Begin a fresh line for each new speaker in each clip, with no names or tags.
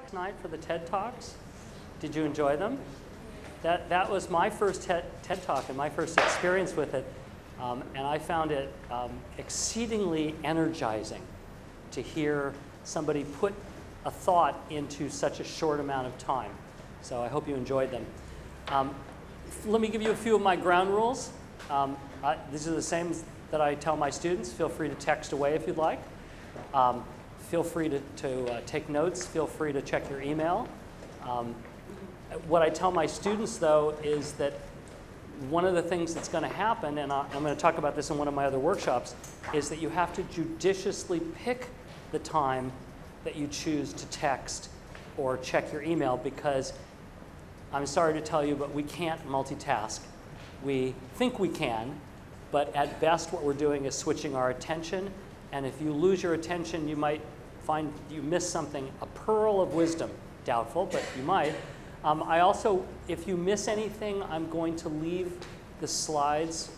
tonight for the TED Talks. Did you enjoy them? That was my first TED Talk and my first experience with it, and I found it exceedingly energizing to hear somebody put a thought into such a short amount of time. So I hope you enjoyed them. Let me give you a few of my ground rules. These are the same that I tell my students. Feel free to text away if you'd like. Feel free to take notes. Feel free to check your email. What I tell my students, though, is that one of the things that's going to happen, and I'm going to talk about this in one of my other workshops, is that you have to judiciously pick the time that you choose to text or check your email, because I'm sorry to tell you, but we can't multitask. We think we can, but at best what we're doing is switching our attention, and if you lose your attention, you might find you miss something, a pearl of wisdom. Doubtful, but you might. I also, if you miss anything, I'm going to leave the slides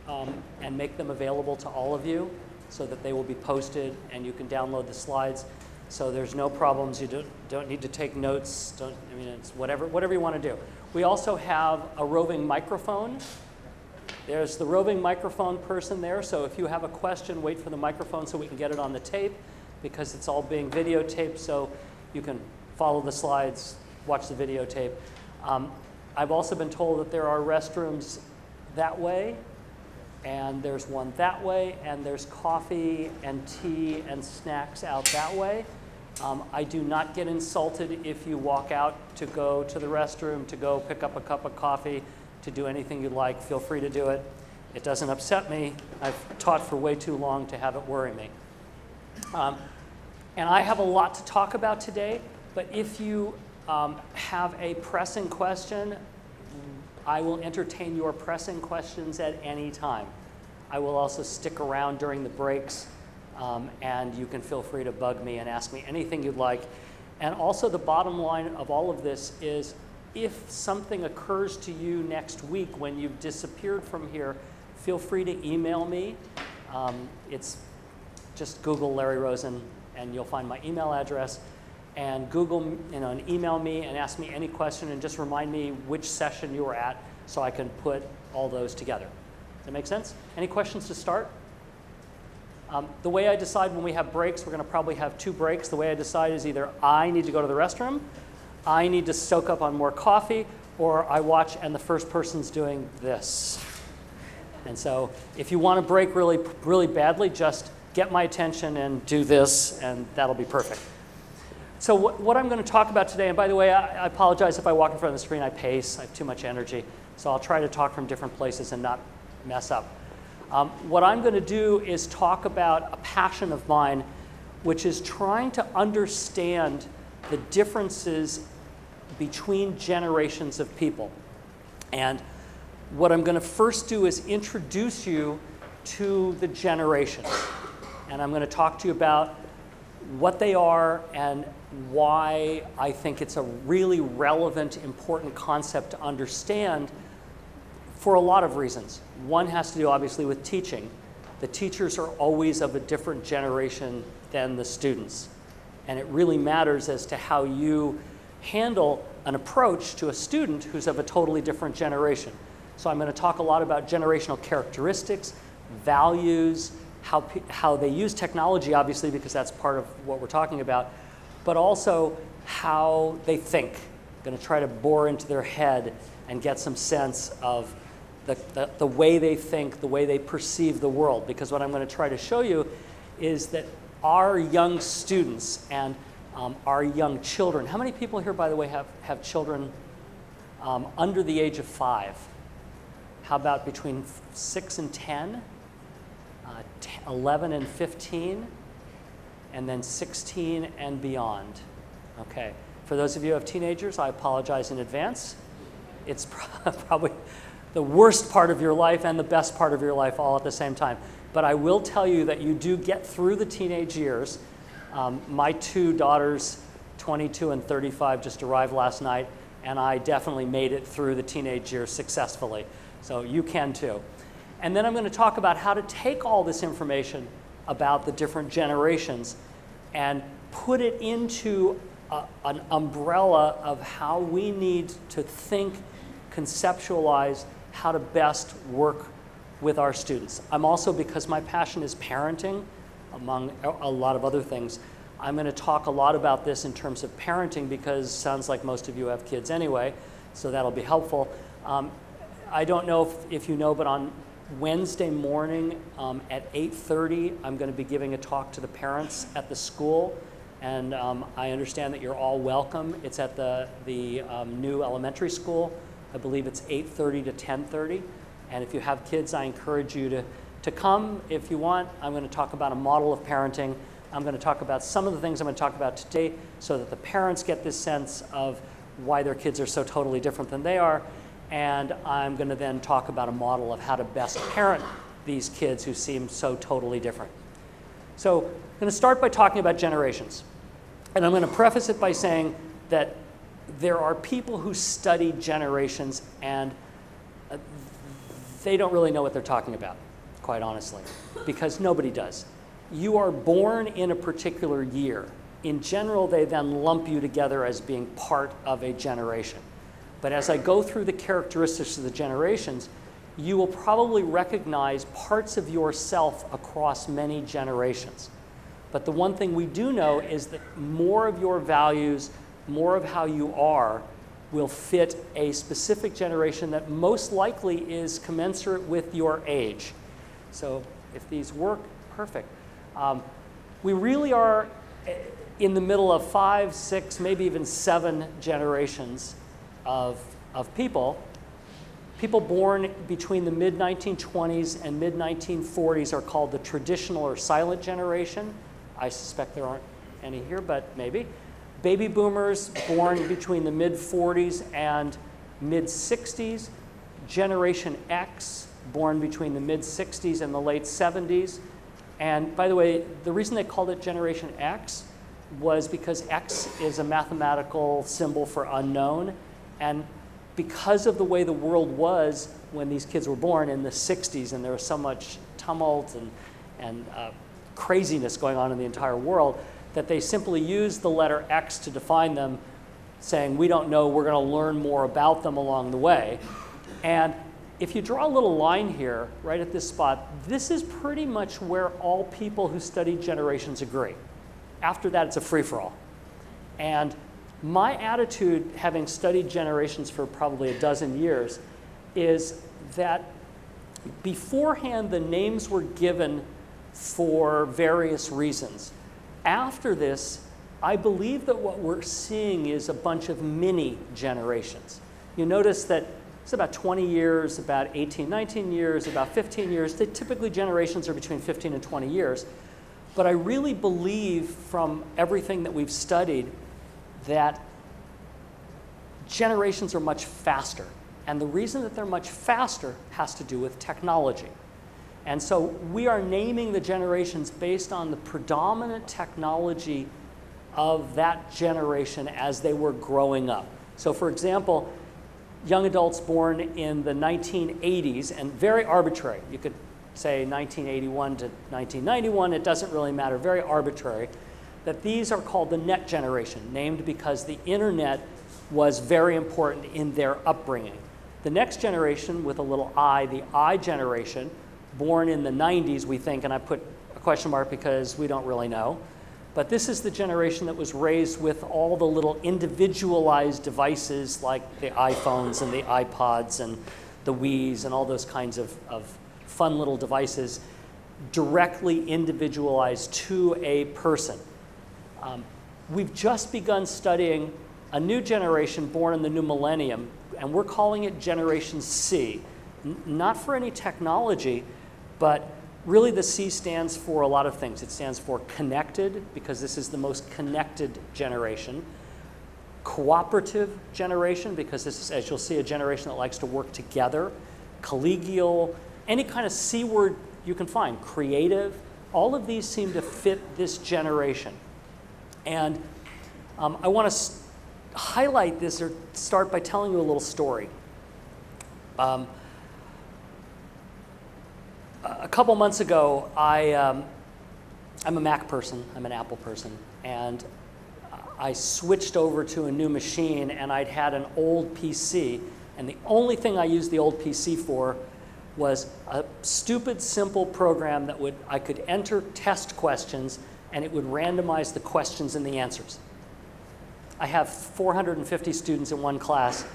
and make them available to all of you so that they will be posted and you can download the slides. So there's no problems. You don't need to take notes. It's whatever you want to do. We also have a roving microphone. There's the roving microphone person there. So if you have a question, wait for the microphone so we can get it on the tape, because it's all being videotaped, so you can follow the slides, watch the videotape. I've also been told that there are restrooms that way, and there's one that way, and there's coffee and tea and snacks out that way. I do not get insulted if you walk out to go to the restroom, to go pick up a cup of coffee, to do anything you'd like. Feel free to do it. It doesn't upset me. I've taught for way too long to have it worry me. And I have a lot to talk about today, but if you have a pressing question, I will entertain your pressing questions at any time. I will also stick around during the breaks, and you can feel free to bug me and ask me anything you'd like. And also the bottom line of all of this is, if something occurs to you next week when you've disappeared from here, feel free to email me. It's just Google Larry Rosen, and you'll find my email address. And Google, and email me and ask me any question, and just remind me which session you were at so I can put all those together. Does that make sense? Any questions to start? The way I decide when we have breaks, we're going to probably have 2 breaks. The way I decide is either I need to go to the restroom, I need to soak up on more coffee, or I watch and the first person's doing this. And so if you want to break really, really badly, just get my attention and do this, and that'll be perfect. So what I'm going to talk about today, and by the way, I apologize if I walk in front of the screen, I pace, I have too much energy, so I'll try to talk from different places and not mess up. What I'm going to do is talk about a passion of mine, which is trying to understand the differences between generations of people. And what I'm going to first do is introduce you to the generations. And I'm going to talk to you about what they are and why I think it's a really relevant, important concept to understand for a lot of reasons. One has to do, obviously, with teaching. The teachers are always of a different generation than the students. And it really matters as to how you handle an approach to a student who's of a totally different generation. So I'm going to talk a lot about generational characteristics, values, how they use technology, obviously, because that's part of what we're talking about, but also how they think. I'm going to try to bore into their head and get some sense of the way they think, the way they perceive the world, because what I'm going to try to show you is that our young students and our young children, how many people here, by the way, have children under the age of 5? How about between 6 and 10? 11 and 15, and then 16 and beyond. Okay. For those of you who have teenagers, I apologize in advance. It's probably the worst part of your life and the best part of your life all at the same time. But I will tell you that you do get through the teenage years. My 2 daughters, 22 and 35, just arrived last night, and I definitely made it through the teenage years successfully. So you can too. And then I'm going to talk about how to take all this information about the different generations and put it into an umbrella of how we need to think, conceptualize how to best work with our students. I'm also, because my passion is parenting, among a lot of other things, I'm going to talk a lot about this in terms of parenting, because it sounds like most of you have kids anyway, so that'll be helpful. I don't know if you know, but on Wednesday morning at 8:30, I'm going to be giving a talk to the parents at the school, and I understand that you're all welcome. It's at the new elementary school. I believe it's 8:30 to 10:30, and if you have kids, I encourage you to come if you want. I'm going to talk about a model of parenting. I'm going to talk about some of the things I'm going to talk about today so that the parents get this sense of why their kids are so totally different than they are. And I'm going to then talk about a model of how to best parent these kids who seem so totally different. So I'm going to start by talking about generations. And I'm going to preface it by saying that there are people who study generations and they don't really know what they're talking about, quite honestly, because nobody does. You are born in a particular year. In general, they then lump you together as being part of a generation. But as I go through the characteristics of the generations, you will probably recognize parts of yourself across many generations. But the one thing we do know is that more of your values, more of how you are, will fit a specific generation that most likely is commensurate with your age. So if these work, perfect. We really are in the middle of 5, 6, maybe even 7 generations of people. People born between the mid-1920s and mid-1940s are called the traditional or silent generation. I suspect there aren't any here, but maybe. Baby boomers born between the mid-40s and mid-60s. Generation X born between the mid-60s and the late 70s. And by the way, the reason they called it Generation X was because X is a mathematical symbol for unknown. And because of the way the world was when these kids were born in the 60s, and there was so much tumult and craziness going on in the entire world, that they simply used the letter X to define them, saying, we don't know, we're going to learn more about them along the way. And if you draw a little line here, right at this spot, this is pretty much where all people who study generations agree. After that, it's a free-for-all. And my attitude, having studied generations for probably a dozen years, is that beforehand the names were given for various reasons. After this, I believe that what we're seeing is a bunch of mini generations. You notice that it's about 20 years, about 18, 19 years, about 15 years. Typically generations are between 15 and 20 years. But I really believe from everything that we've studied that generations are much faster. And the reason that they're much faster has to do with technology. And so we are naming the generations based on the predominant technology of that generation as they were growing up. So for example, young adults born in the 1980s, and very arbitrary, you could say 1981 to 1991, it doesn't really matter, very arbitrary, that these are called the net generation, named because the internet was very important in their upbringing. The next generation, with a little I, the I generation, born in the 90s, we think, and I put a question mark because we don't really know, but this is the generation that was raised with all the little individualized devices like the iPhones and the iPods and the Wiis and all those kinds of fun little devices directly individualized to a person. We've just begun studying a new generation born in the new millennium, and we're calling it Generation C. Not for any technology, but really the C stands for a lot of things. It stands for connected, because this is the most connected generation. Cooperative generation, because this is, as you'll see, a generation that likes to work together. Collegial, any kind of C word you can find. Creative, all of these seem to fit this generation. And I want to highlight this or start by telling you a little story. A couple months ago, I'm a Mac person, I'm an Apple person, and I switched over to a new machine, and I'd had an old PC, and the only thing I used the old PC for was a stupid, simple program that I could enter test questions, and it would randomize the questions and the answers. I have 450 students in one class.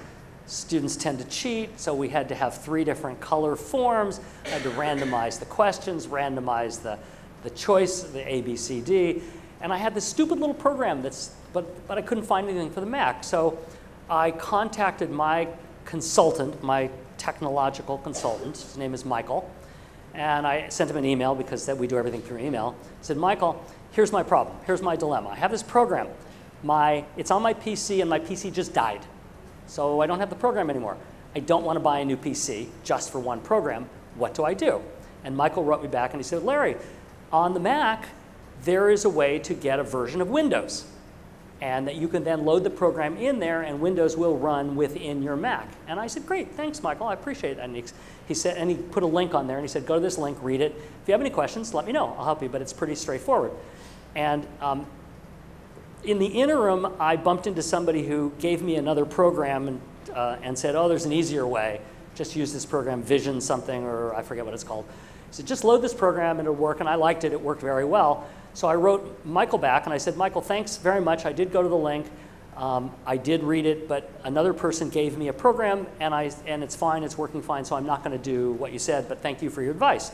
Students tend to cheat, so we had to have 3 different color forms. I had to randomize the questions, randomize the choice, the A, B, C, D. And I had this stupid little program but I couldn't find anything for the Mac. So I contacted my consultant, my technological consultant. His name is Michael. And I sent him an email because we do everything through email. I said, Michael, here's my problem. Here's my dilemma. I have this program. It's on my PC, and my PC just died. So I don't have the program anymore. I don't want to buy a new PC just for one program. What do I do? And Michael wrote me back, and he said, Larry, on the Mac, there is a way to get a version of Windows, and that you can then load the program in there, and Windows will run within your Mac. And I said, great, thanks, Michael, I appreciate it. And he said, and he put a link on there, and he said, go to this link, read it. If you have any questions, let me know. I'll help you, but it's pretty straightforward. And in the interim, I bumped into somebody who gave me another program and said, oh, there's an easier way. Just use this program, Vision something, or I forget what it's called. He said, just load this program, and it'll work. And I liked it. It worked very well. So I wrote Michael back, and I said, Michael, thanks very much. I did go to the link. I did read it, but another person gave me a program, and it's fine. It's working fine, so I'm not going to do what you said, but thank you for your advice.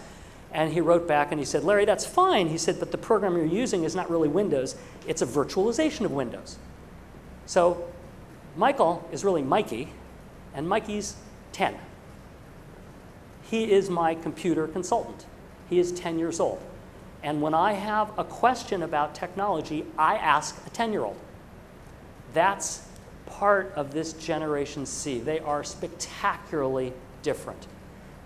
And he wrote back, and he said, Larry, that's fine. He said, but the program you're using is not really Windows. It's a virtualization of Windows. So Michael is really Mikey, and Mikey's 10. He is my computer consultant. He is 10 years old. And when I have a question about technology, I ask a 10-year-old. That's part of this Generation C. They are spectacularly different.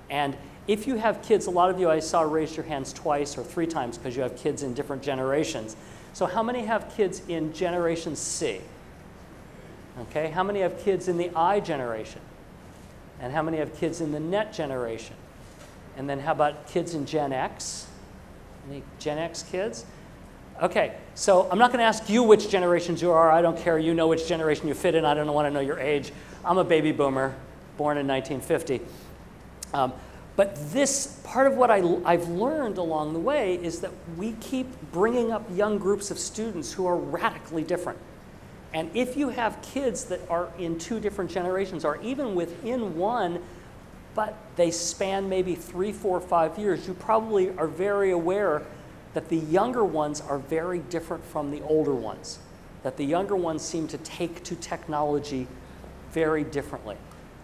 And if you have kids, a lot of you I saw raise your hands twice or 3 times because you have kids in different generations. So how many have kids in Generation C? Okay, how many have kids in the iGeneration? And how many have kids in the net generation? And then how about kids in Gen X? Any Gen X kids? Okay, so I'm not going to ask you which generations you are. I don't care. You know which generation you fit in. I don't want to know your age. I'm a baby boomer, born in 1950. But this, part of what I've learned along the way is that we keep bringing up young groups of students who are radically different. And if you have kids that are in 2 different generations, or even within one, but they span maybe 3, 4, 5 years, you probably are very aware that the younger ones are very different from the older ones, that the younger ones seem to take to technology very differently.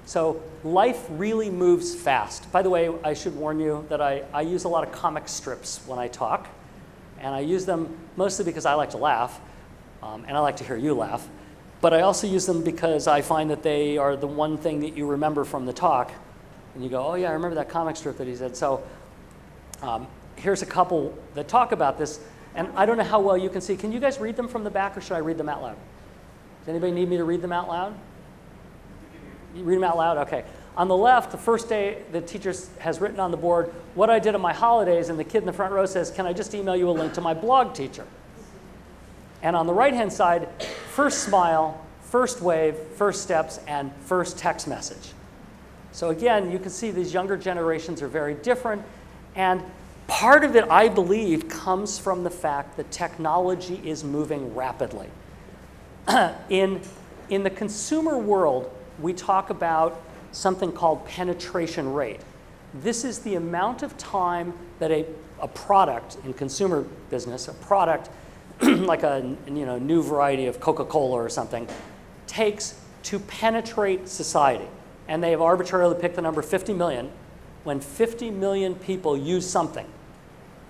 So life really moves fast. By the way, I should warn you that I use a lot of comic strips when I talk, and I use them mostly because I like to laugh, and I like to hear you laugh. But I also use them because I find that they are the one thing that you remember from the talk, and you go, oh yeah, I remember that comic strip that he said. So here's a couple that talk about this, and I don't know how well you can see. Can you guys read them from the back, or should I read them out loud? Does anybody need me to read them out loud? You read them out loud? Okay. On the left, the first day, the teacher has written on the board what I did on my holidays, and the kid in the front row says, can I just email you a link to my blog, teacher? And on the right-hand side, first smile, first wave, first steps, and first text message. So again, you can see these younger generations are very different, and part of it, I believe, comes from the fact that technology is moving rapidly. In the consumer world, we talk about something called penetration rate. This is the amount of time that a product in consumer business, a product like a new variety of Coca-Cola or something, takes to penetrate society. And they have arbitrarily picked the number 50 million. When 50 million people use something,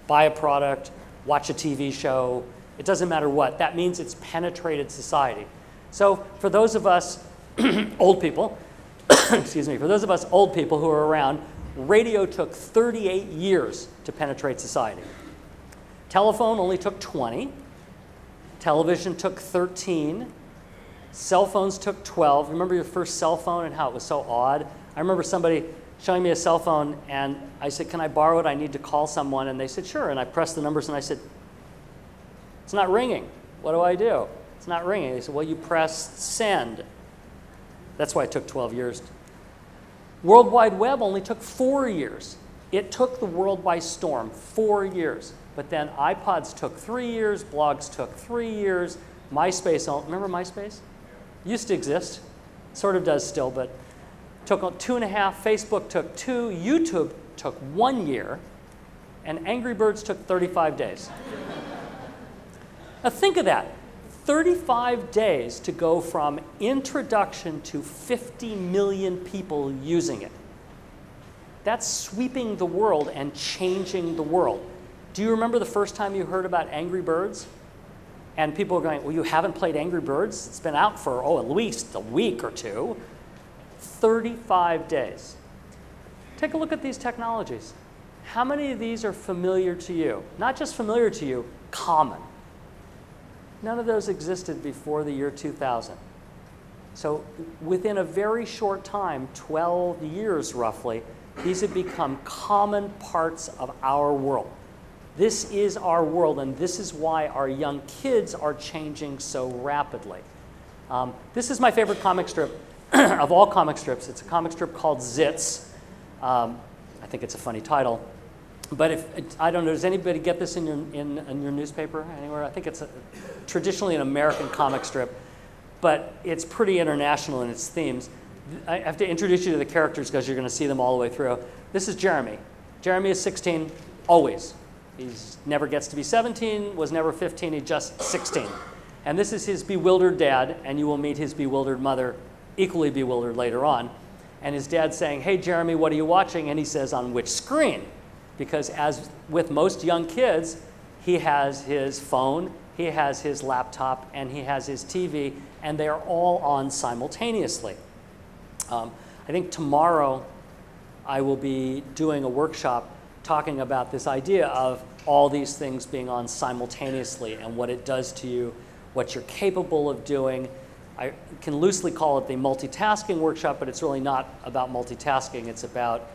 buy a product, watch a TV show, it doesn't matter what, that means it's penetrated society. So for those of us old people, excuse me, for those of us old people who are around, radio took 38 years to penetrate society. Telephone only took 20. Television took 13. Cell phones took 12. Remember your first cell phone and how it was so odd? I remember somebody showing me a cell phone, and I said, can I borrow it? I need to call someone. And they said, sure. And I pressed the numbers, and I said, it's not ringing. What do I do? It's not ringing. They said, well, you press send. That's why it took 12 years. World Wide Web only took 4 years. It took the world by storm, 4 years. But then iPods took 3 years, blogs took 3 years, MySpace, remember MySpace? Used to exist, sort of does still, but took 2.5, Facebook took 2, YouTube took 1 year, and Angry Birds took 35 days. Now think of that, 35 days to go from introduction to 50 million people using it. That's sweeping the world and changing the world. Do you remember the first time you heard about Angry Birds? And people are going, well, you haven't played Angry Birds? It's been out for, at least a week or two. 35 days. Take a look at these technologies. How many of these are familiar to you? Not just familiar to you, common. None of those existed before the year 2000. So within a very short time, 12 years roughly, these have become common parts of our world. This is our world, and this is why our young kids are changing so rapidly. This is my favorite comic strip of all comic strips. It's a comic strip called Zits. I think it's a funny title. But I don't know, does anybody get this in your newspaper anywhere? I think it's traditionally an American comic strip, but it's pretty international in its themes. I have to introduce you to the characters because you're going to see them all the way through. This is Jeremy. Jeremy is 16, always. He never gets to be 17, was never 15, he's just 16. And this is his bewildered dad, and you will meet his bewildered mother, equally bewildered later on. And his dad's saying, hey, Jeremy, what are you watching? And he says, on which screen? Because as with most young kids, he has his phone, he has his laptop, and he has his TV, and they are all on simultaneously. I think tomorrow I will be doing a workshop talking about this idea of all these things being on simultaneously and what it does to you, what you're capable of doing. I can loosely call it the multitasking workshop, but it's really not about multitasking. It's about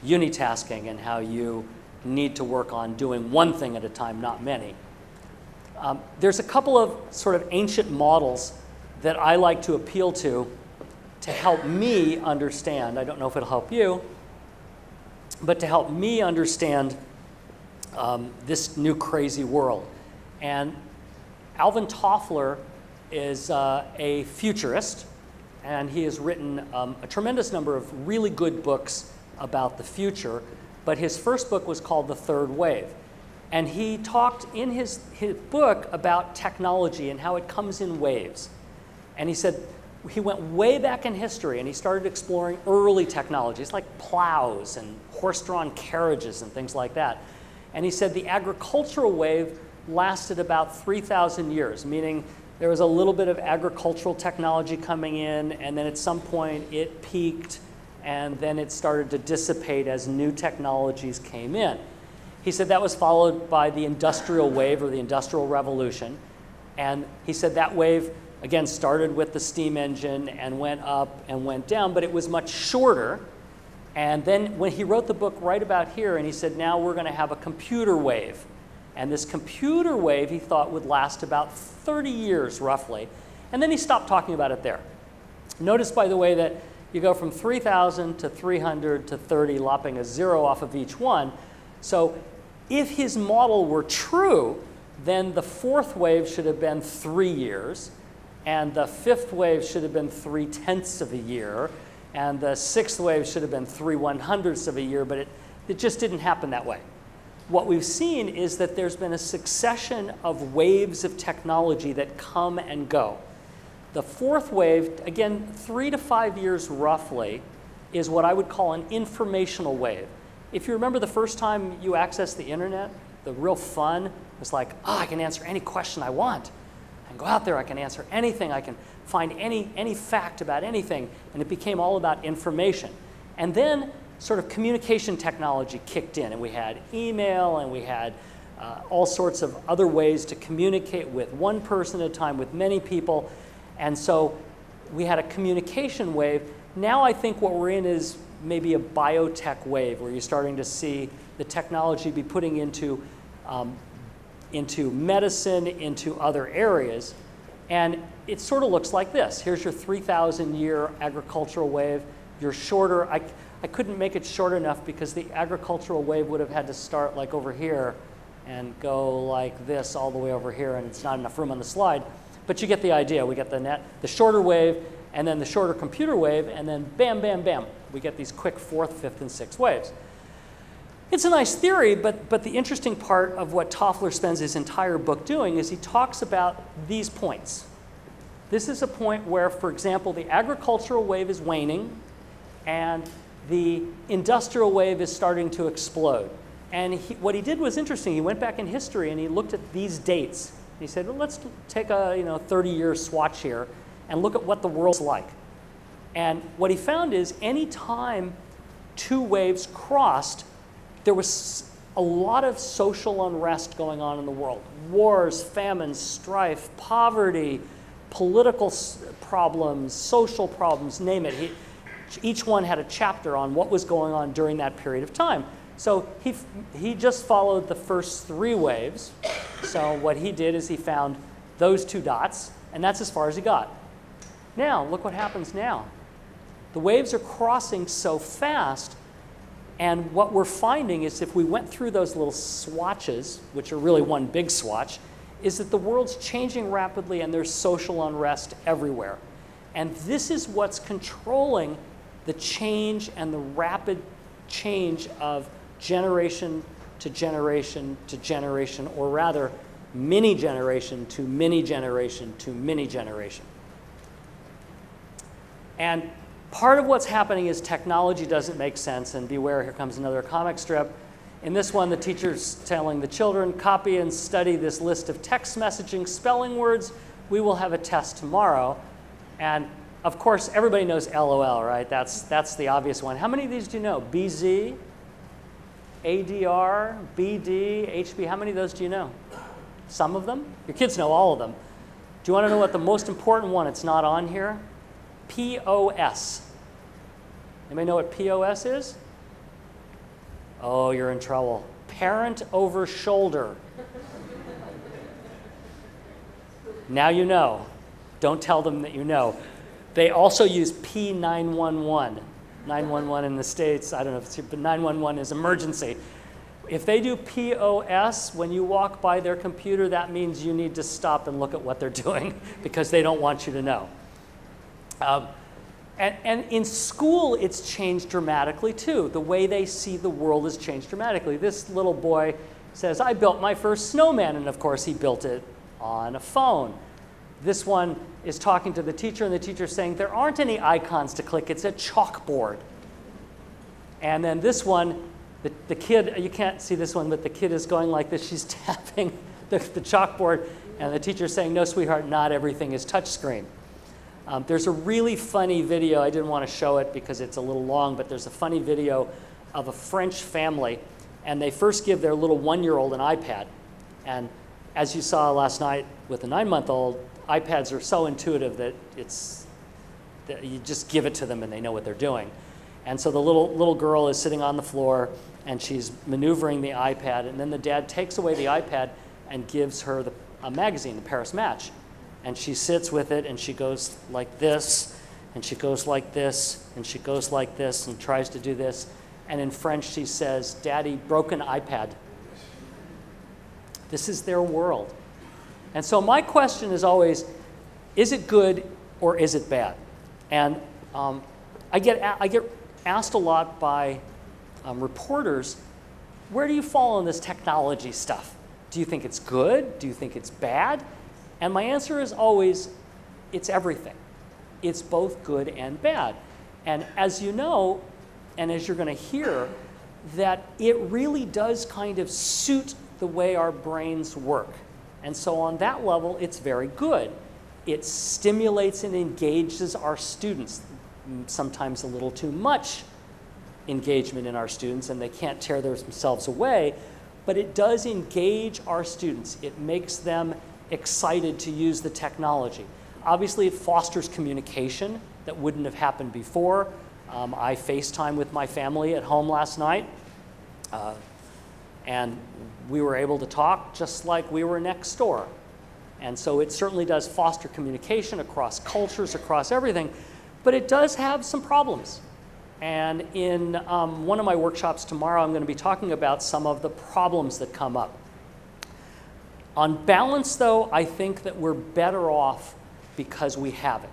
unitasking and how you need to work on doing one thing at a time, not many. There's a couple of sort of ancient models that I like to appeal to help me understand. I don't know if it'll help you, but to help me understand this new crazy world. And Alvin Toffler is a futurist, and he has written a tremendous number of really good books about the future, but his first book was called The Third Wave. And he talked in his book about technology and how it comes in waves. And he said he went way back in history and he started exploring early technologies like plows and horse-drawn carriages and things like that. And he said the agricultural wave lasted about 3,000 years, meaning there was a little bit of agricultural technology coming in, and then at some point it peaked, and then it started to dissipate as new technologies came in. He said that was followed by the industrial wave, or the Industrial Revolution. And he said that wave, again, started with the steam engine and went up and went down, but it was much shorter. And then when he wrote the book right about here, and he said, now we're going to have a computer wave. And this computer wave, he thought, would last about 30 years, roughly. And then he stopped talking about it there. Notice, by the way, that you go from 3,000 to 300 to 30, lopping a zero off of each one. So if his model were true, then the fourth wave should have been 3 years, and the fifth wave should have been 3/10 of a year, and the sixth wave should have been 3/100ths of a year, but it just didn't happen that way. What we've seen is that there's been a succession of waves of technology that come and go. The fourth wave, again, 3 to 5 years roughly, is what I would call an informational wave. If you remember the first time you accessed the internet, the real fun was like, oh, I can answer any question I want. I can go out there, I can answer anything, I can find any fact about anything, and it became all about information. And then sort of communication technology kicked in, and we had email, and we had all sorts of other ways to communicate with one person at a time, with many people. And so we had a communication wave. Now I think what we're in is maybe a biotech wave, where you're starting to see the technology be putting into medicine, into other areas. And it sort of looks like this. Here's your 3,000-year agricultural wave. Your shorter, I couldn't make it short enough because the agricultural wave would have had to start like over here and go like this all the way over here, and it's not enough room on the slide. But you get the idea. We get the shorter wave, and then the shorter computer wave, and then bam, bam, bam. We get these quick 4th, 5th, and 6th waves. It's a nice theory, but the interesting part of what Toffler spends his entire book doing is he talks about these points. This is a point where, for example, the agricultural wave is waning, and the industrial wave is starting to explode. And what he did was interesting. He went back in history and he looked at these dates. He said, well, let's take a 30-year swatch here and look at what the world's like. And what he found is any time 2 waves crossed, there was a lot of social unrest going on in the world. Wars, famines, strife, poverty, political problems, social problems, name it. Each one had a chapter on what was going on during that period of time. So he just followed the first 3 waves. So what he did is he found those 2 dots, and that's as far as he got. Now, look what happens now. The waves are crossing so fast, and what we're finding is if we went through those little swatches, which are really one big swatch, is that the world's changing rapidly and there's social unrest everywhere. And this is what's controlling the change and the rapid change of generation to generation to generation, or rather mini generation to mini generation to mini generation. And part of what's happening is technology doesn't make sense, and beware, here comes another comic strip. In this one, the teacher's telling the children, copy and study this list of text messaging spelling words. We will have a test tomorrow. And of course, everybody knows LOL, right? That's the obvious one. How many of these do you know? BZ, ADR, BD, HB, how many of those do you know? Some of them? Your kids know all of them. Do you want to know what the most important one, it's not on here? POS. Anybody know what POS is? Oh, you're in trouble. Parent over shoulder. Now you know. Don't tell them that you know. They also use P911. 911 in the States, I don't know if it's, but 911 is emergency. If they do POS, when you walk by their computer, that means you need to stop and look at what they're doing because they don't want you to know. And in school, it's changed dramatically too. The way they see the world has changed dramatically. This little boy says, I built my first snowman, and of course he built it on a phone. This one is talking to the teacher, and the teacher's saying, there aren't any icons to click, it's a chalkboard. And then this one, the kid, you can't see this one, but the kid is going like this. She's tapping the chalkboard, and the teacher's saying, no, sweetheart, not everything is touchscreen. There's a really funny video. I didn't want to show it because it's a little long, but there's a funny video of a French family, and they first give their little 1-year-old an iPad. And as you saw last night with the 9-month-old, iPads are so intuitive that you just give it to them and they know what they're doing. And so the little girl is sitting on the floor and she's maneuvering the iPad, and then the dad takes away the iPad and gives her a magazine, the Paris Match. And she sits with it and she goes like this, and she goes like this, and she goes like this, and tries to do this. And in French she says, Daddy, broken iPad. This is their world. And so my question is always, is it good or is it bad? And I get asked a lot by reporters, where do you fall on this technology stuff? Do you think it's good? Do you think it's bad? And my answer is always, it's everything. It's both good and bad. And as you know, and as you're going to hear, that it really does kind of suit the way our brains work. And so on that level, it's very good. It stimulates and engages our students, sometimes a little too much engagement in our students, and they can't tear themselves away, but it does engage our students. It makes them excited to use the technology. Obviously, it fosters communication that wouldn't have happened before. I FaceTime with my family at home last night, and we were able to talk just like we were next door. And so it certainly does foster communication across cultures, across everything, but it does have some problems. And in one of my workshops tomorrow, I'm going to be talking about some of the problems that come up. On balance, though, I think that we're better off because we have it.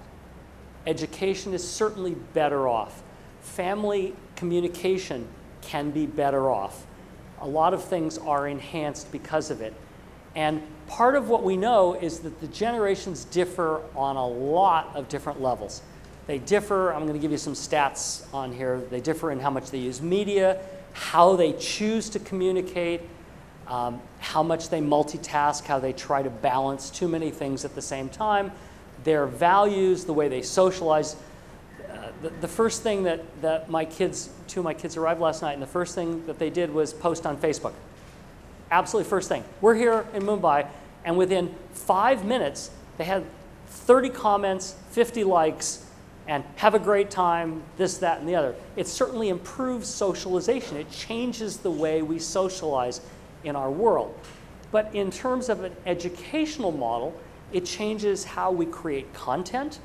Education is certainly better off. Family communication can be better off. A lot of things are enhanced because of it. And part of what we know is that the generations differ on a lot of different levels. They differ, I'm going to give you some stats on here, they differ in how much they use media, how they choose to communicate, how much they multitask, how they try to balance too many things at the same time, their values, the way they socialize. The first thing that two of my kids arrived last night, and the first thing that they did was post on Facebook. Absolutely first thing. We're here in Mumbai, and within 5 minutes, they had 30 comments, 50 likes, and have a great time, this, that, and the other. It certainly improves socialization. It changes the way we socialize in our world. But in terms of an educational model, it changes how we create content.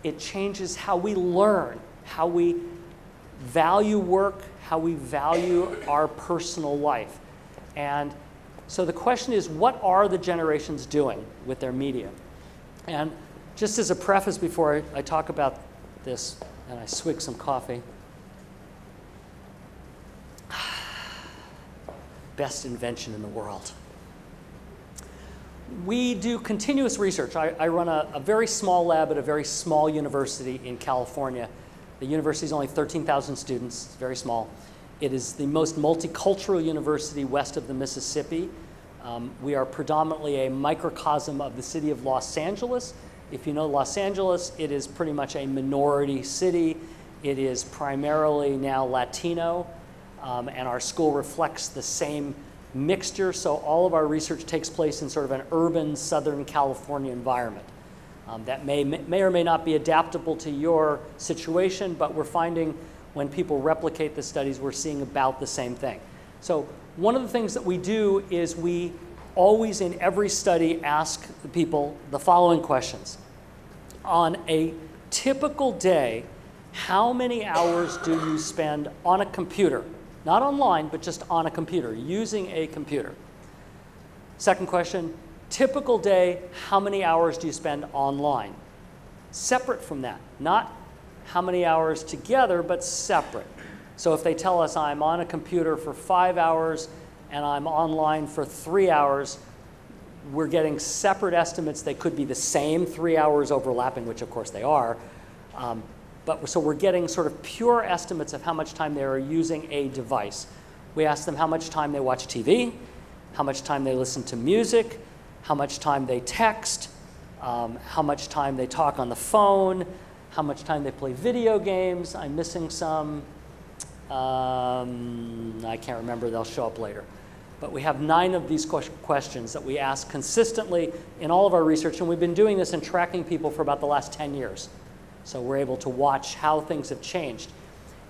It changes how we learn, how we value work, how we value our personal life. And so the question is, what are the generations doing with their media? And just as a preface before I talk about this, and I swig some coffee. Best invention in the world. We do continuous research. I run a very small lab at a very small university in California. The university is only 13,000 students, it's very small. It is the most multicultural university west of the Mississippi. We are predominantly a microcosm of the city of Los Angeles. If you know Los Angeles, it is pretty much a minority city. It is primarily now Latino, and our school reflects the same mixture, so all of our research takes place in sort of an urban Southern California environment. That may or may not be adaptable to your situation, but we're finding when people replicate the studies, we're seeing about the same thing. So one of the things that we do is we always in every study ask the people the following questions. On a typical day, how many hours do you spend on a computer? Not online, but just on a computer, using a computer. Second question, typical day, how many hours do you spend online? Separate from that, not how many hours together, but separate. So if they tell us I'm on a computer for 5 hours and I'm online for 3 hours, we're getting separate estimates. They could be the same 3 hours overlapping, which of course they are. So we're getting sort of pure estimates of how much time they are using a device. We ask them how much time they watch TV, how much time they listen to music, how much time they text, how much time they talk on the phone, how much time they play video games. I'm missing some. I can't remember. They'll show up later. But we have 9 of these questions that we ask consistently in all of our research, and we've been doing this and tracking people for about the last 10 years. So we're able to watch how things have changed.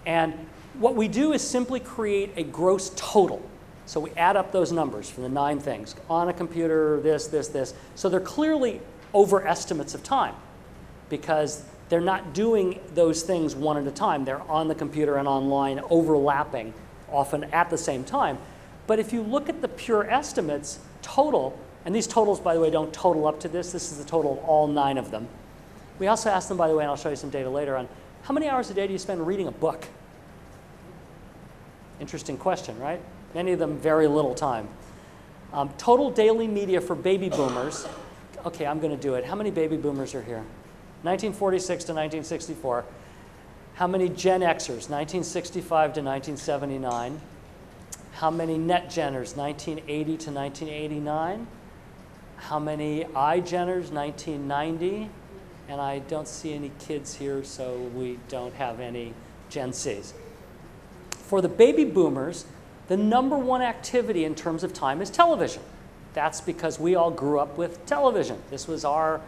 And what we do is simply create a gross total. So we add up those numbers for the 9 things. On a computer, this, this, this. So they're clearly overestimates of time because they're not doing those things one at a time. They're on the computer and online, overlapping, often at the same time. But if you look at the pure estimates total, and these totals, by the way, don't total up to this. This is the total of all 9 of them. We also asked them, by the way, and I'll show you some data later on, how many hours a day do you spend reading a book? Interesting question, right? Many of them very little time. Total daily media for baby boomers. Okay, I'm going to do it. How many baby boomers are here? 1946 to 1964. How many Gen Xers? 1965 to 1979. How many Net Geners? 1980 to 1989. How many iGeners? 1990. And I don't see any kids here, so we don't have any Gen Cs. For the baby boomers, the #1 activity in terms of time is television. That's because we all grew up with television. This was our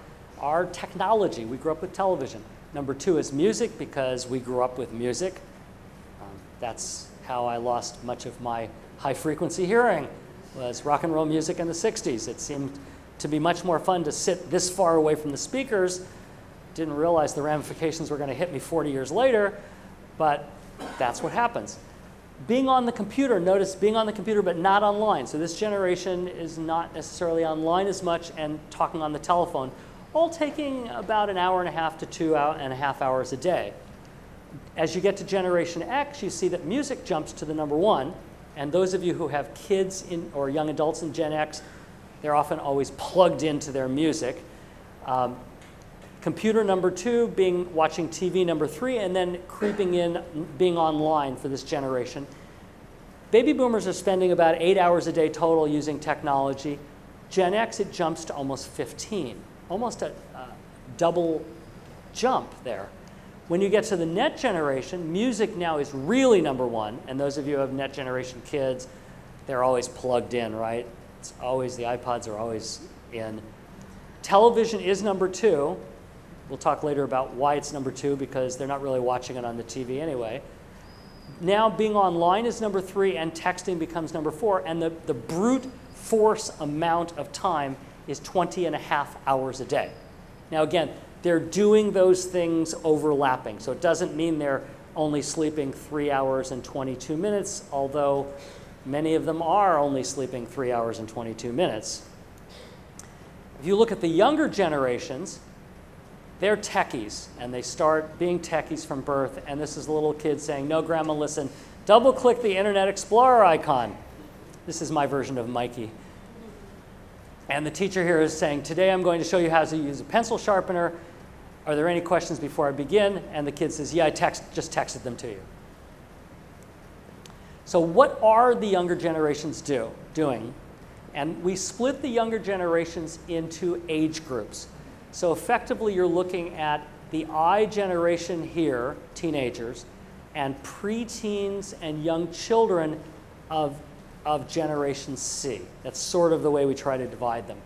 technology. We grew up with television. #2 is music because we grew up with music. That's how I lost much of my high-frequency hearing, was rock and roll music in the 60s. It seemed to be much more fun to sit this far away from the speakers. Didn't realize the ramifications were going to hit me 40 years later, but that's what happens. Being on the computer, notice being on the computer but not online. So this generation is not necessarily online as much and talking on the telephone, all taking about an hour and a half to 2.5 hours a day. As you get to Generation X, you see that music jumps to the number one. And those of you who have kids or young adults in Gen X, they're often always plugged into their music. Computer number two, watching TV number three, and then creeping in being online for this generation. Baby boomers are spending about 8 hours a day total using technology. Gen X, it jumps to almost 15, almost a double jump there. When you get to the net generation, music now is really number one, and those of you who have net generation kids, they're always plugged in, right? It's always, the iPods are always in. Television is number two. We'll talk later about why it's number two, because they're not really watching it on the TV anyway. Now being online is number three, and texting becomes number four, and the brute force amount of time is 20.5 hours a day. Now again, they're doing those things overlapping, so it doesn't mean they're only sleeping 3 hours and 22 minutes, although many of them are only sleeping 3 hours and 22 minutes. If you look at the younger generations, they're techies, and they start being techies from birth, and this is a little kid saying, "No, Grandma, listen, double-click the Internet Explorer icon." This is my version of Mikey. And the teacher here is saying, "Today I'm going to show you how to use a pencil sharpener. Are there any questions before I begin?" And the kid says, "Yeah, I just texted them to you." So what are the younger generations doing? And we split the younger generations into age groups. So effectively, you're looking at the I generation here, teenagers, and preteens and young children of Generation C. That's sort of the way we try to divide them.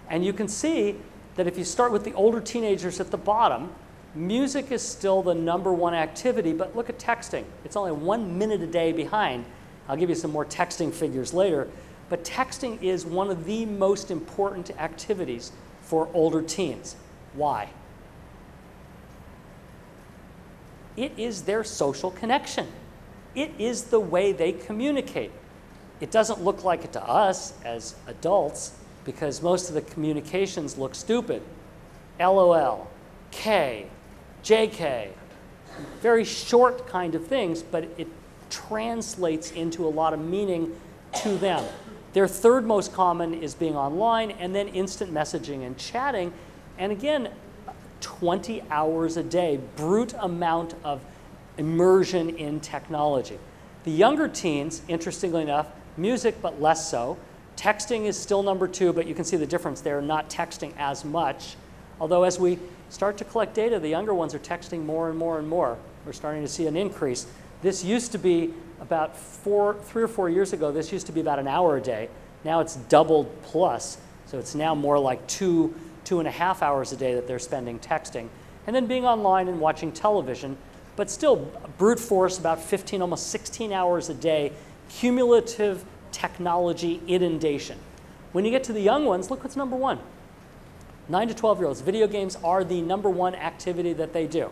And you can see that if you start with the older teenagers at the bottom, music is still the number one activity, but look at texting. It's only 1 minute a day behind. I'll give you some more texting figures later, but texting is one of the most important activities for older teens. Why? It is their social connection. It is the way they communicate. It doesn't look like it to us as adults because most of the communications look stupid. LOL, K, JK, very short kind of things, but it translates into a lot of meaning to them. Their third most common is being online, and then instant messaging and chatting. And again, 20 hours a day, brute amount of immersion in technology. The younger teens, interestingly enough, music, but less so. Texting is still number two, but you can see the difference there, not texting as much. Although as we start to collect data, the younger ones are texting more and more and more. We're starting to see an increase. This used to be about 3 or 4 years ago, this used to be about an hour a day. Now it's doubled plus. So it's now more like 2.5 hours a day that they're spending texting. And then being online and watching television, but still brute force, about 15, almost 16 hours a day, cumulative technology inundation. When you get to the young ones, look what's number one. 9 to 12-year-olds, video games are the number one activity that they do.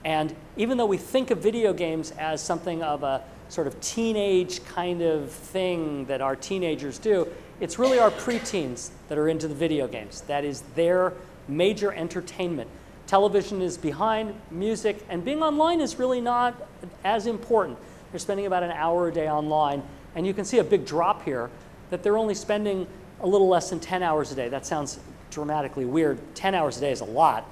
And even though we think of video games as something of a sort of teenage kind of thing that our teenagers do, it's really our preteens that are into the video games. That is their major entertainment. Television is behind, music, and being online is really not as important. They're spending about an hour a day online, and you can see a big drop here that they're only spending a little less than 10 hours a day. That sounds dramatically weird. 10 hours a day is a lot,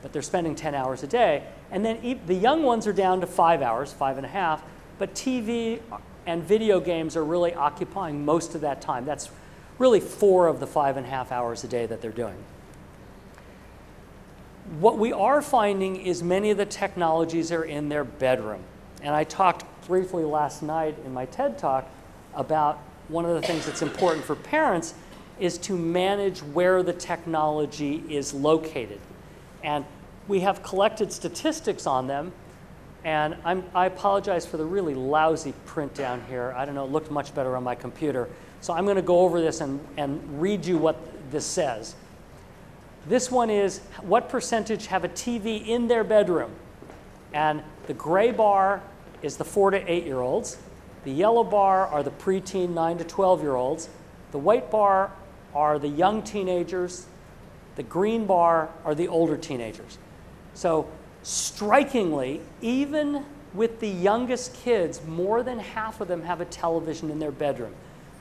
but they're spending 10 hours a day. And then the young ones are down to 5 hours, 5.5, but TV and video games are really occupying most of that time. That's really 4 of the 5.5 hours a day that they're doing. What we are finding is many of the technologies are in their bedroom. And I talked briefly last night in my TED Talk about one of the things that's important for parents is to manage where the technology is located. And we have collected statistics on them, and I apologize for the really lousy print down here. I don't know, it looked much better on my computer. So I'm going to go over this and read you what this says. This one is, what percentage have a TV in their bedroom? And the gray bar is the 4 to 8-year-olds. The yellow bar are the preteen 9 to 12-year-olds. The white bar are the young teenagers. The green bar are the older teenagers. So strikingly, even with the youngest kids, more than half of them have a television in their bedroom.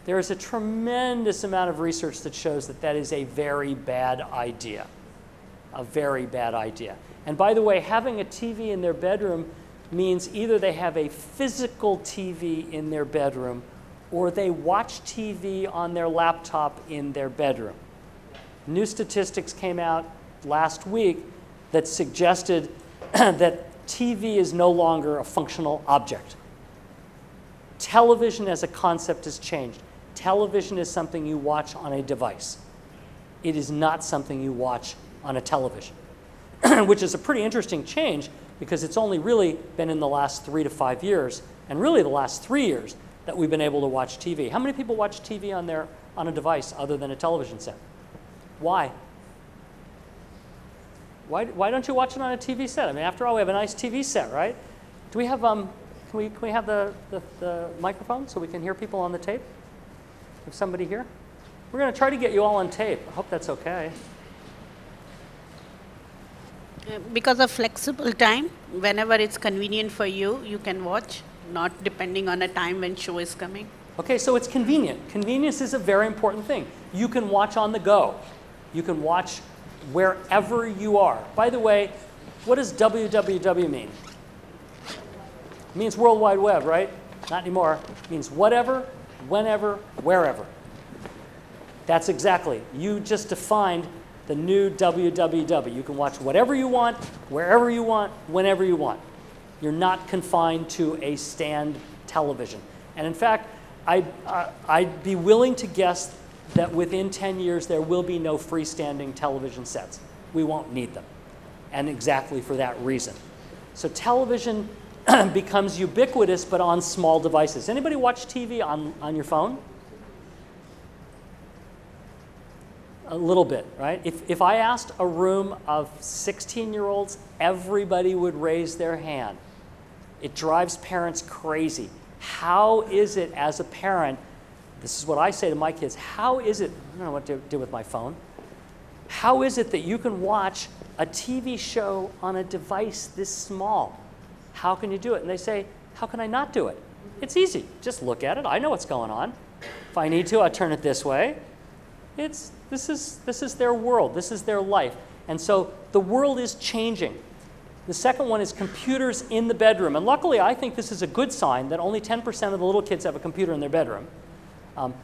There is a tremendous amount of research that shows that that is a very bad idea. A very bad idea. And by the way, having a TV in their bedroom means either they have a physical TV in their bedroom or they watch TV on their laptop in their bedroom. New statistics came out last week that suggested that TV is no longer a functional object. Television as a concept has changed. Television is something you watch on a device. It is not something you watch on a television, which is a pretty interesting change because it's only really been in the last 3 to 5 years, and really the last 3 years, that we've been able to watch TV. How many people watch TV on a device other than a television set? Why? Why don't you watch it on a TV set? I mean, after all, we have a nice TV set, right? Do we have, can we have the microphone so we can hear people on the tape? Have somebody here? We're going to try to get you all on tape. I hope that's okay.
Because of flexible time, whenever it's convenient for you, you can watch, not depending on a time when show is coming.
Okay, so it's convenient. Convenience is a very important thing. You can watch on the go. You can watch wherever you are. By the way, what does www mean? It means World Wide Web, right? Not anymore. It means whatever, whenever, wherever. That's exactly. You just defined the new www. You can watch whatever you want, wherever you want, whenever you want. You're not confined to a stand television. And in fact, I'd be willing to guess that within 10 years there will be no freestanding television sets. We won't need them. And exactly for that reason. So television becomes ubiquitous but on small devices. Anybody watch TV on your phone? A little bit, right? If I asked a room of 16-year-olds, everybody would raise their hand. It drives parents crazy. How is it as a parent, this is what I say to my kids, how is it, I don't know what to do with my phone, how is it that you can watch a TV show on a device this small? How can you do it? And they say, how can I not do it? It's easy. Just look at it. I know what's going on. If I need to, I turn it this way. This is their world. This is their life. And so the world is changing. The second one is computers in the bedroom. And luckily, I think this is a good sign that only 10% of the little kids have a computer in their bedroom.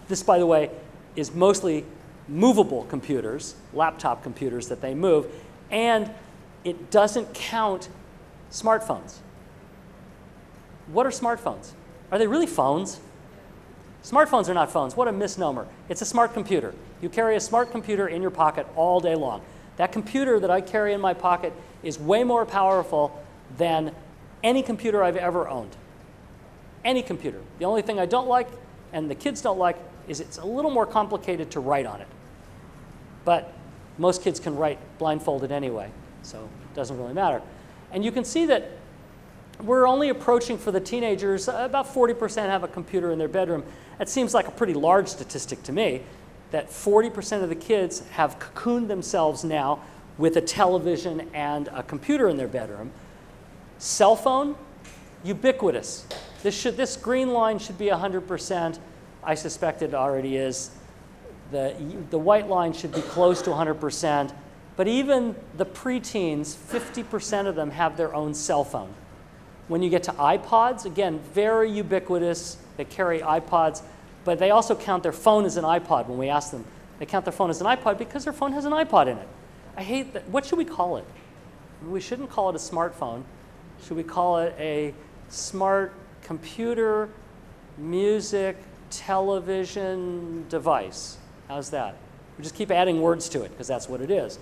This, by the way, is mostly movable computers, laptop computers that they move. And it doesn't count smartphones. What are smartphones? Are they really phones? Smartphones are not phones. What a misnomer. It's a smart computer. You carry a smart computer in your pocket all day long. That computer that I carry in my pocket is way more powerful than any computer I've ever owned. Any computer. The only thing I don't like, and the kids don't like, is it's a little more complicated to write on it. But most kids can write blindfolded anyway, so it doesn't really matter. And you can see that we're only approaching, for the teenagers, about 40% have a computer in their bedroom. That seems like a pretty large statistic to me, that 40% of the kids have cocooned themselves now with a television and a computer in their bedroom. Cell phone, ubiquitous. This green line should be 100%. I suspect it already is. The white line should be close to 100%. But even the preteens, 50% of them have their own cell phone. When you get to iPods, again, very ubiquitous. They carry iPods, but they also count their phone as an iPod when we ask them. They count their phone as an iPod because their phone has an iPod in it. I hate that. What should we call it? We shouldn't call it a smartphone. Should we call it a smart computer, music, television device? How's that? We just keep adding words to it because that's what it is.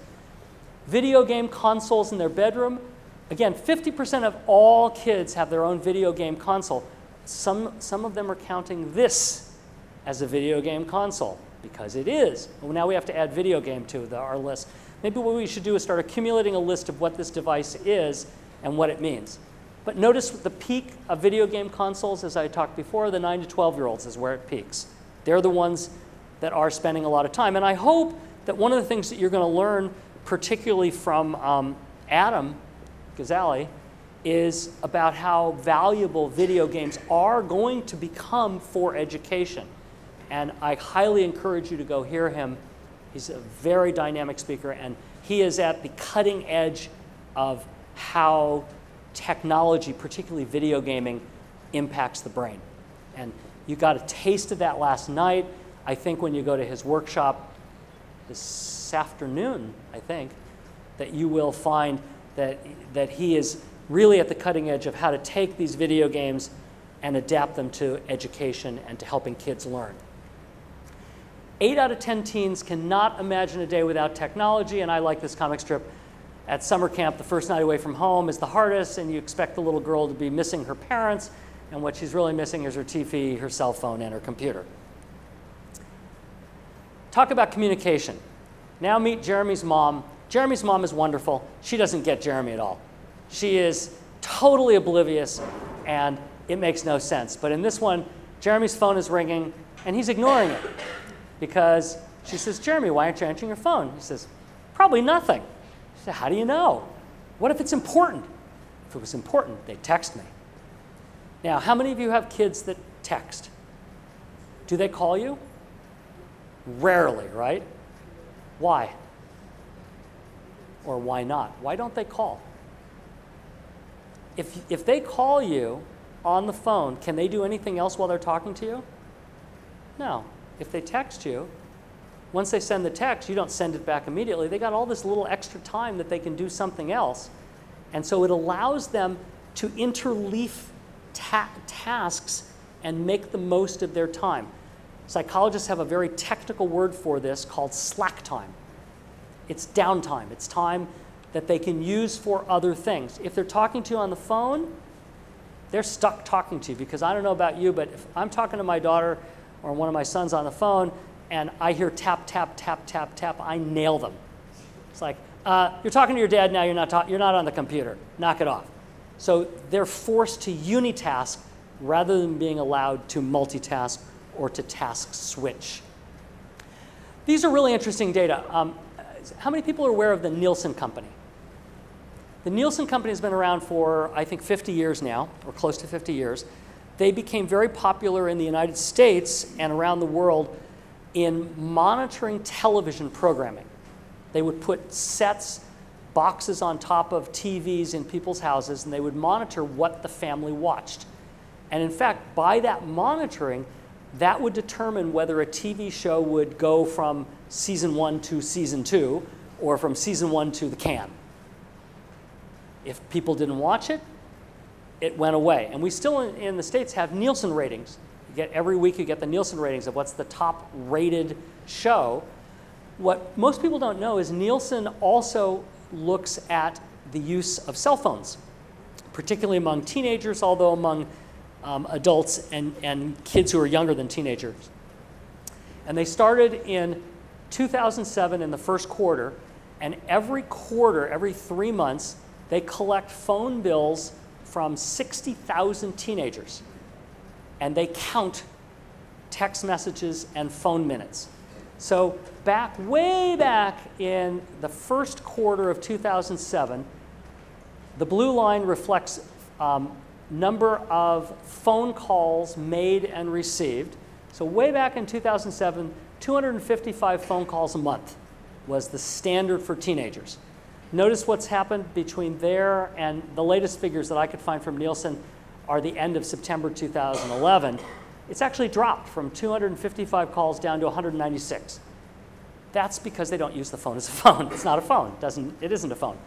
Video game consoles in their bedroom. Again, 50% of all kids have their own video game console. Some of them are counting this as a video game console. because it is. Well, now we have to add video game to our list. Maybe what we should do is start accumulating a list of what this device is and what it means. But notice the peak of video game consoles, as I talked before, the 9 to 12-year-olds is where it peaks. They're the ones that are spending a lot of time. And I hope that one of the things that you're going to learn, particularly from Adam Gazzali, is about how valuable video games are going to become for education. And I highly encourage you to go hear him. He's a very dynamic speaker, and he is at the cutting edge of how technology, particularly video gaming, impacts the brain. And you got a taste of that last night. I think when you go to his workshop this afternoon, I think, that you will find that he is really at the cutting edge of how to take these video games and adapt them to education and to helping kids learn. 8 out of 10 teens cannot imagine a day without technology, and I like this comic strip. At summer camp, the first night away from home is the hardest, and you expect the little girl to be missing her parents, and what she's really missing is her TV, her cell phone, and her computer. Talk about communication. Now meet Jeremy's mom. Jeremy's mom is wonderful. She doesn't get Jeremy at all. She is totally oblivious, and it makes no sense. But in this one, Jeremy's phone is ringing, and he's ignoring it because she says, Jeremy, why aren't you answering your phone? He says, probably nothing. She said, how do you know? What if it's important? If it was important, they'd text me. Now, how many of you have kids that text? Do they call you? Rarely, right? Why? Or why not? Why don't they call? If they call you on the phone, can they do anything else while they're talking to you? No. If they text you, once they send the text, you don't send it back immediately. They got all this little extra time that they can do something else. And so it allows them to interleaf tasks and make the most of their time. Psychologists have a very technical word for this called slack time. It's downtime. It's time that they can use for other things. If they're talking to you on the phone, they're stuck talking to you, because I don't know about you, but if I'm talking to my daughter or one of my sons on the phone and I hear tap, tap, tap, tap, tap, I nail them. It's like, you're talking to your dad now, you're not on the computer. Knock it off. So they're forced to unitask rather than being allowed to multitask or to task switch. These are really interesting data. How many people are aware of the Nielsen Company? The Nielsen Company has been around for, I think, 50 years now, or close to 50 years. They became very popular in the United States and around the world in monitoring television programming. They would put boxes on top of TVs in people's houses, and they would monitor what the family watched. And in fact, by that monitoring, that would determine whether a TV show would go from season 1 to season 2, or from season 1 to the can. If people didn't watch it, it went away. And we still in the States have Nielsen ratings. Every week you get the Nielsen ratings of what's the top rated show. What most people don't know is Nielsen also looks at the use of cell phones, particularly among teenagers, although among adults and kids who are younger than teenagers. And they started in 2007 in the first quarter, and every quarter, every 3 months, they collect phone bills from 60,000 teenagers, and they count text messages and phone minutes. So way back in the first quarter of 2007, the blue line reflects number of phone calls made and received. So way back in 2007, 255 phone calls a month was the standard for teenagers. Notice what's happened between there and the latest figures that I could find from Nielsen are the end of September 2011. It's actually dropped from 255 calls down to 196. That's because they don't use the phone as a phone. It's not a phone. It isn't a phone.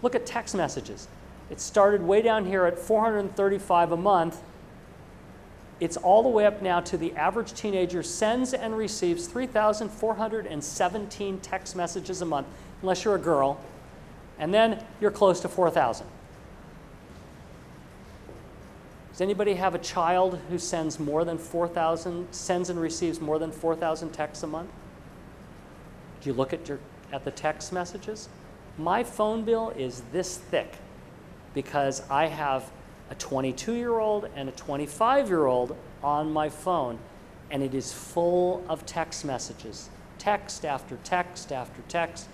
Look at text messages. It started way down here at 435 a month. It's all the way up now to the average teenager sends and receives 3,417 text messages a month, unless you're a girl. And then you're close to 4,000. Does anybody have a child who sends more than 4,000, sends and receives more than 4,000 texts a month? Do you look at the text messages? My phone bill is this thick because I have a 22-year-old and a 25-year-old on my phone, and it is full of text messages. Text after text after text.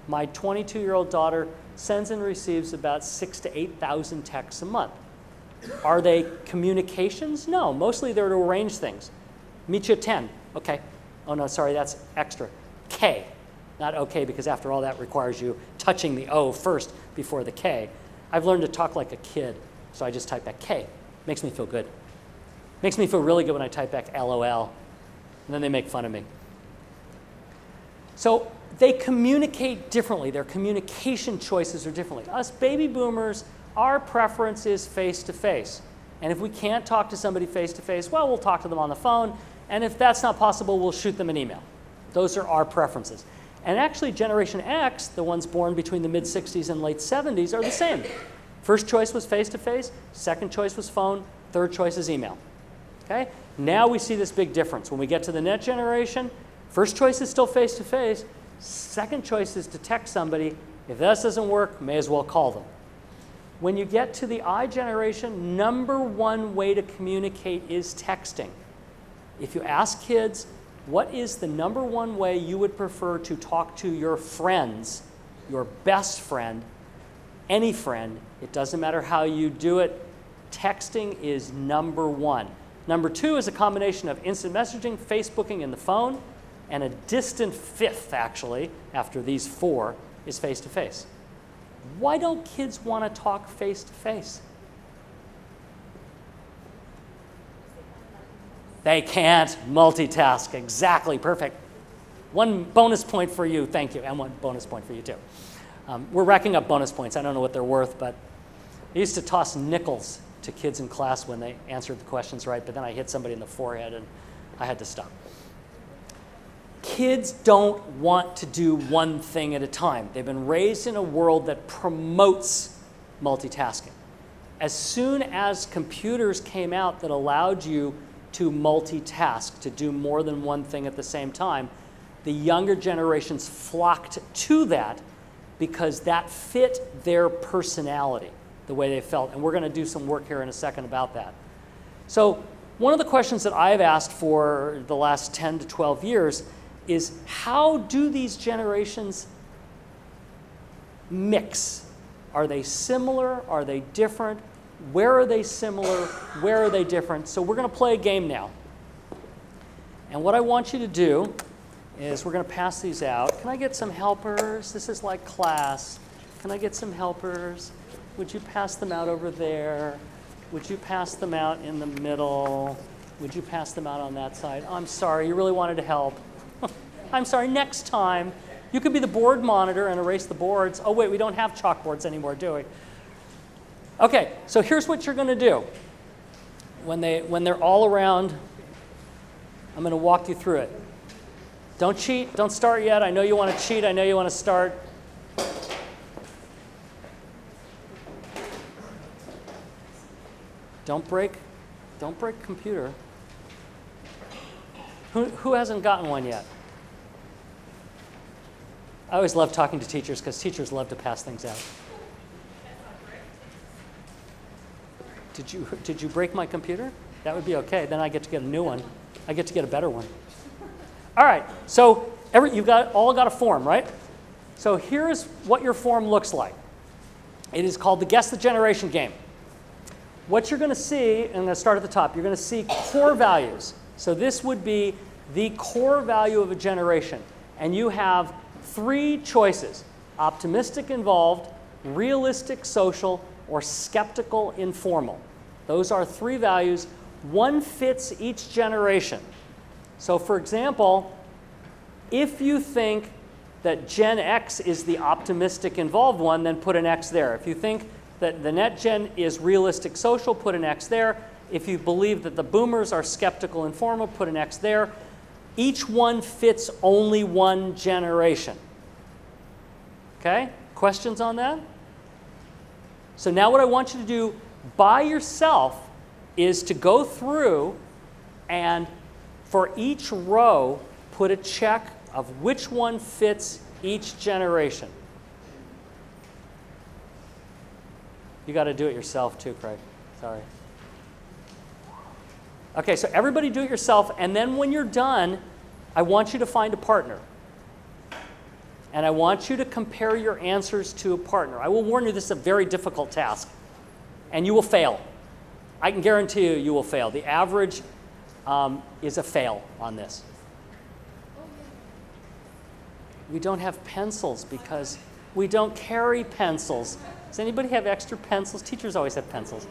My 22-year-old daughter sends and receives about 6,000 to 8,000 texts a month. Are they communications? No, mostly they're to arrange things. Meet you at 10. Okay. Oh, no, sorry, that's extra. K. Not okay, because after all, that requires you touching the O first before the K. I've learned to talk like a kid, so I just type back K. Makes me feel good. Makes me feel really good when I type back LOL, and then they make fun of me. So they communicate differently. Their communication choices are differently. Us baby boomers, our preference is face-to-face. And if we can't talk to somebody face-to-face, well, we'll talk to them on the phone. And if that's not possible, we'll shoot them an email. Those are our preferences. And actually, Generation X, the ones born between the mid-'60s and late '70s, are the same. First choice was face-to-face. Second choice was phone. Third choice is email. Okay? Now we see this big difference. When we get to the net generation, first choice is still face-to-face. Second choice is to text somebody. If that doesn't work, may as well call them. When you get to the iGeneration, number one way to communicate is texting. If you ask kids, what is the number one way you would prefer to talk to your friends, your best friend, any friend, it doesn't matter how you do it, texting is number one. Number two is a combination of instant messaging, Facebooking, and the phone, and a distant fifth, actually, after these four, is face-to-face. Why don't kids want to talk face-to-face? They can't multitask. Exactly, perfect. One bonus point for you, thank you, and one bonus point for you too. We're racking up bonus points. I don't know what they're worth, but I used to toss nickels to kids in class when they answered the questions right, but then I hit somebody in the forehead and I had to stop. Kids don't want to do one thing at a time. They've been raised in a world that promotes multitasking. As soon as computers came out that allowed you to multitask, to do more than one thing at the same time, the younger generations flocked to that because that fit their personality, the way they felt. And we're going to do some work here in a second about that. So one of the questions that I've asked for the last 10 to 12 years is, how do these generations mix? Are they similar? Are they different? Where are they similar? Where are they different? So we're going to play a game now. And what I want you to do is we're going to pass these out. Can I get some helpers? This is like class. Can I get some helpers? Would you pass them out over there? Would you pass them out in the middle? Would you pass them out on that side? Oh, I'm sorry, you really wanted to help. I'm sorry, next time. You could be the board monitor and erase the boards. Oh wait, we don't have chalkboards anymore, do we? Okay, so here's what you're going to do. When they're all around, I'm going to walk you through it. Don't cheat. Don't start yet. I know you want to cheat. I know you want to start. Don't break computer. Who hasn't gotten one yet? I always love talking to teachers because teachers love to pass things out. Did you break my computer? That would be okay. Then I get to get a new one. I get to get a better one. All right. So you've all got a form, right? So here's what your form looks like. It is called the Guess the Generation game. What you're going to see, and I'm going to start at the top, you're going to see core values. So this would be the core value of a generation. And you have three choices: optimistic involved, realistic social, or skeptical informal. Those are three values. One fits each generation. So for example, if you think that Gen X is the optimistic involved one, then put an X there. If you think that the net gen is realistic social, put an X there. If you believe that the boomers are skeptical informal, put an X there. Each one fits only one generation. Okay? Questions on that? So now what I want you to do by yourself is to go through and for each row put a check of which one fits each generation. You got to do it yourself too, Craig. Sorry. Okay, so everybody do it yourself, and then when you're done, I want you to find a partner. And I want you to compare your answers to a partner. I will warn you, this is a very difficult task, and you will fail. I can guarantee you, you will fail. The average is a fail on this. We don't have pencils because we don't carry pencils. Does anybody have extra pencils? Teachers always have pencils.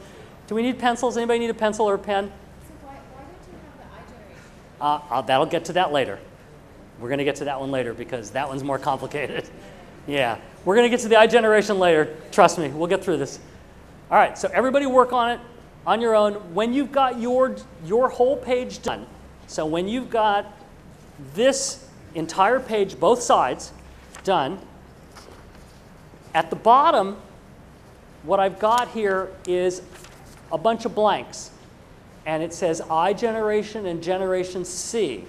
Do we need pencils? Anybody need a pencil or a pen?
So why don't you have the iGeneration?
That'll get to that later. We're going to get to that one later because that one's more complicated. Yeah, we're going to get to the iGeneration later. Trust me, we'll get through this. All right, so everybody work on it on your own. When you've got your whole page done, so when you've got this entire page, both sides, done, at the bottom, what I've got here is a bunch of blanks. And it says iGeneration and Generation C.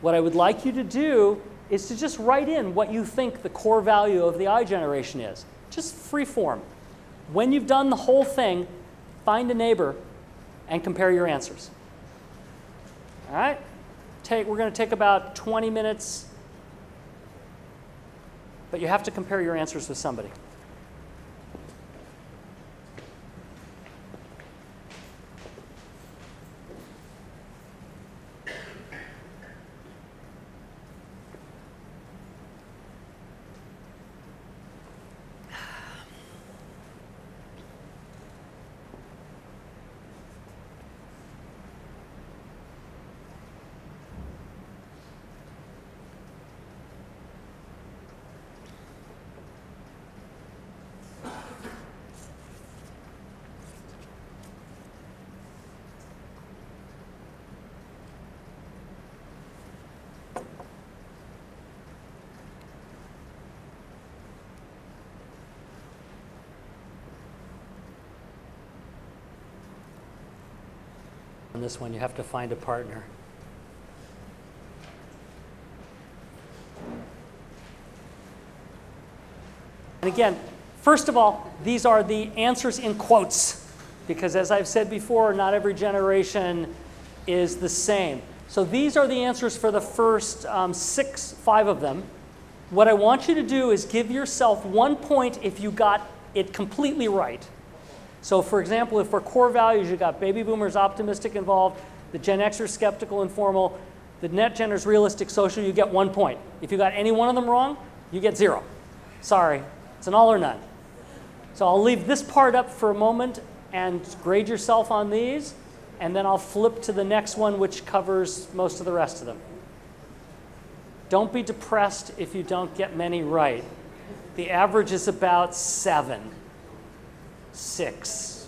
What I would like you to do is to just write in what you think the core value of the iGeneration is. Just free form. When you've done the whole thing, find a neighbor and compare your answers. All right? We're going to take about 20 minutes, but you have to compare your answers with somebody. On this one, you have to find a partner. And again, first of all, these are the answers in quotes, because as I've said before, not every generation is the same. So these are the answers for the first 5 of them. What I want you to do is give yourself 1 point if you got it completely right. So for example, if for core values, you got baby boomers optimistic involved, the Gen Xers skeptical informal, the net genders realistic social, you get 1 point. If you got any one of them wrong, you get 0. Sorry, it's an all or none. So I'll leave this part up for a moment and grade yourself on these, and then I'll flip to the next one, which covers most of the rest of them. Don't be depressed if you don't get many right. The average is about 7. 6.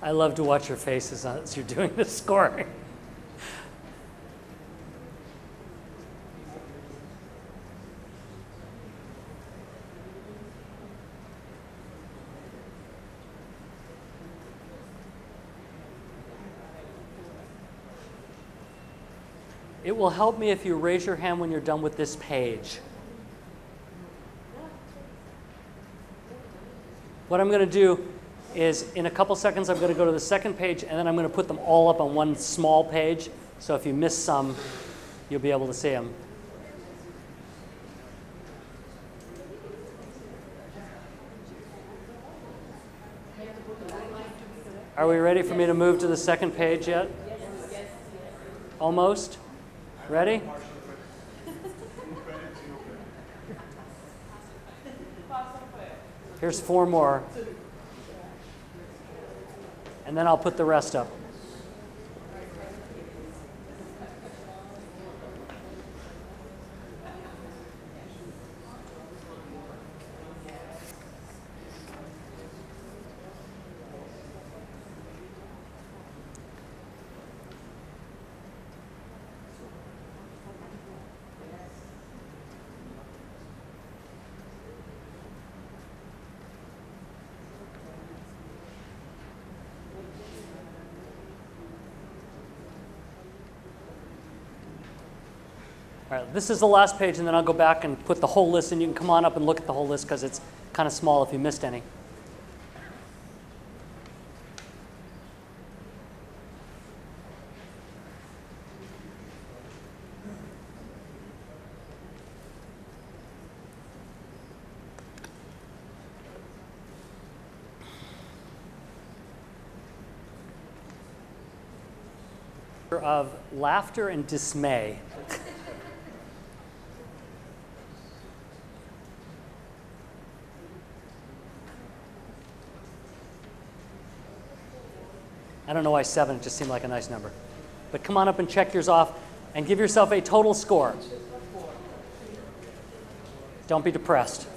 I love to watch your faces as you're doing the scoring. It will help me if you raise your hand when you're done with this page. What I'm going to do is in a couple seconds, I'm going to go to the second page, and then I'm going to put them all up on one small page. So if you miss some, you'll be able to see them. Are we ready for me to move to the second page yet? Almost? Ready? Here's 4 more. And then I'll put the rest up. All right, this is the last page, and then I'll go back and put the whole list, and you can come on up and look at the whole list because it's kind of small if you missed any. Of laughter and dismay. I don't know why 7, it just seemed like a nice number. But come on up and check yours off and give yourself a total score. Don't be depressed.